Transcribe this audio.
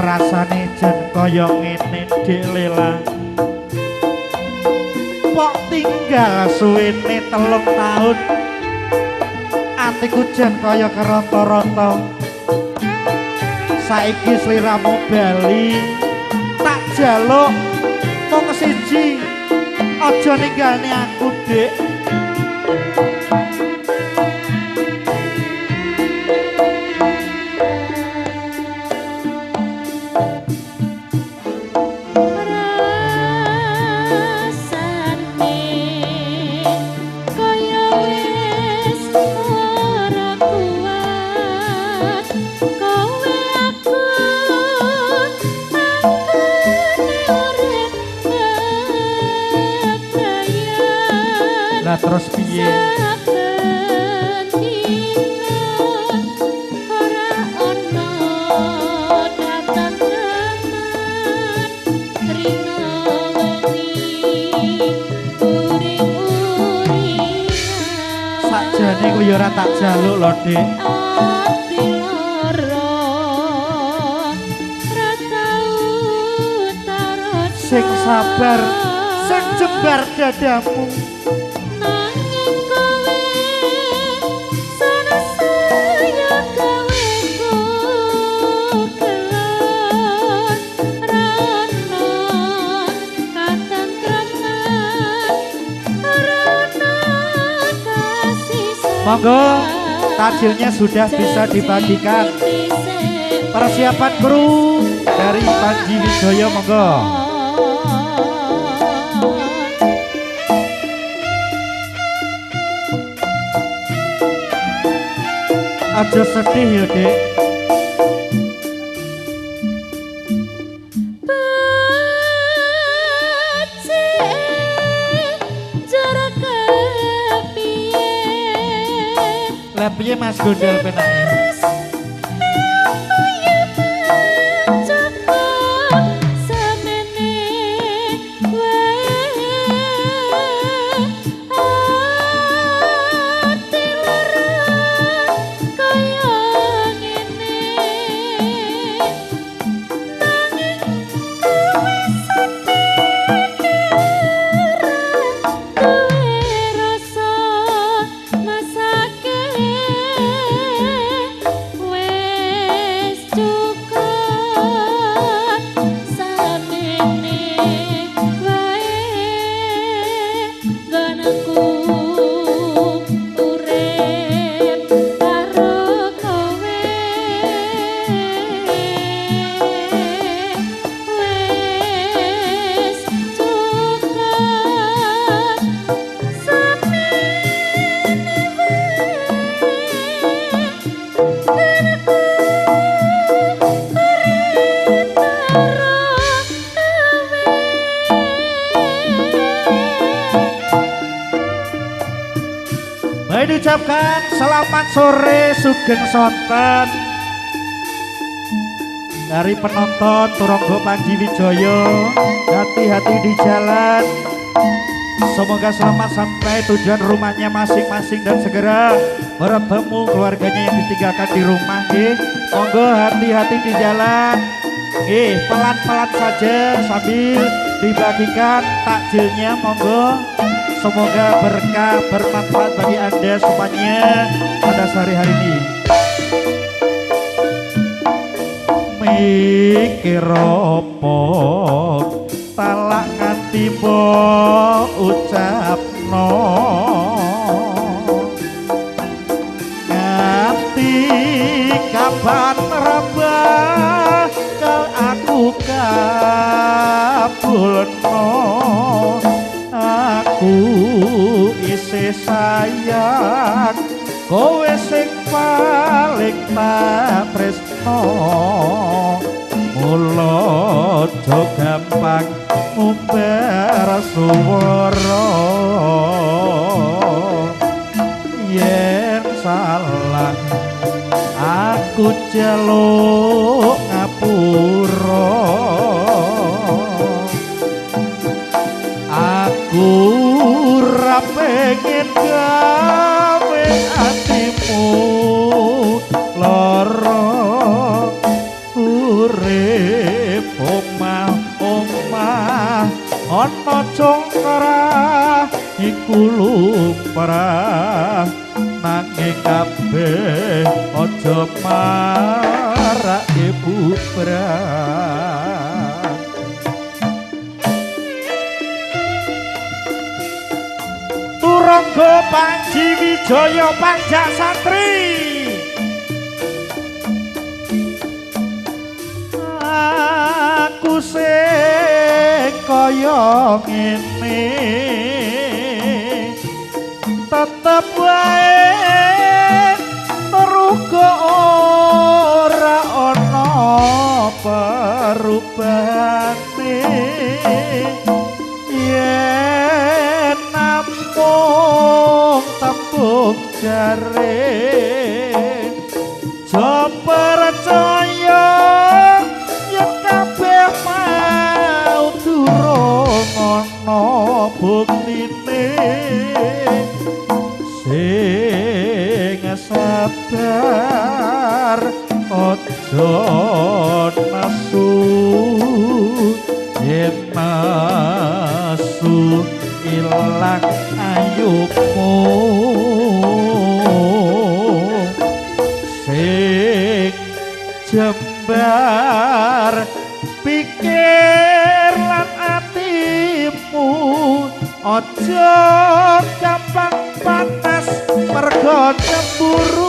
Rasane jan kaya ngene Dik Lela. Pok tinggal suwene 3 tahun. Atiku jan kaya keronto-ronto. Saiki sliramu bali. Tak jaluk mung siji. Aja ninggalne aku, Dik. Terus piye? Sakjane ku ya ora tak jaluk lho, Dik. Sing sabar, sing jembar dadamu. Monggo, takjilnya sudah bisa dibagikan. Persiapan kru dari Panji Wijaya, monggo. Aja sedih ya, Dek. Lah piye Mas Gondal penake? Diucapkan selamat sore sugeng sonten dari penonton Turangga Panji Wijaya. Hati-hati di jalan, semoga selamat sampai tujuan rumahnya masing-masing dan segera bertemu keluarganya yang ditinggalkan di rumah. Monggo hati-hati di jalan, pelan-pelan saja sambil dibagikan takjilnya. Monggo, semoga berkah bermanfaat bagi Anda semuanya pada sore hari ini. Mikir apa talak nganti mbok ucapno, nganti kapan rabah kal aku kabulno. Aku isih sayang kowe sing paling tak tresno. Mula aja gampang ngumbar swara. aku jaluk ngapura aku ora pengen gawe atimu lara urip omah ana congkara iku lumrah nanging kabeh aja marake bubrah Turangga Panji Wijaya Panjak Santri aku sing kaya ngene tetep wae teruga ora ana perubahane yen namung tembung jare aja percaya yen kabeh mau durung ana buktine sing sabar aja nasu yen nasu ilang ayubmu sing jembar pikir lan atimu aja gampang panas mergo cemburu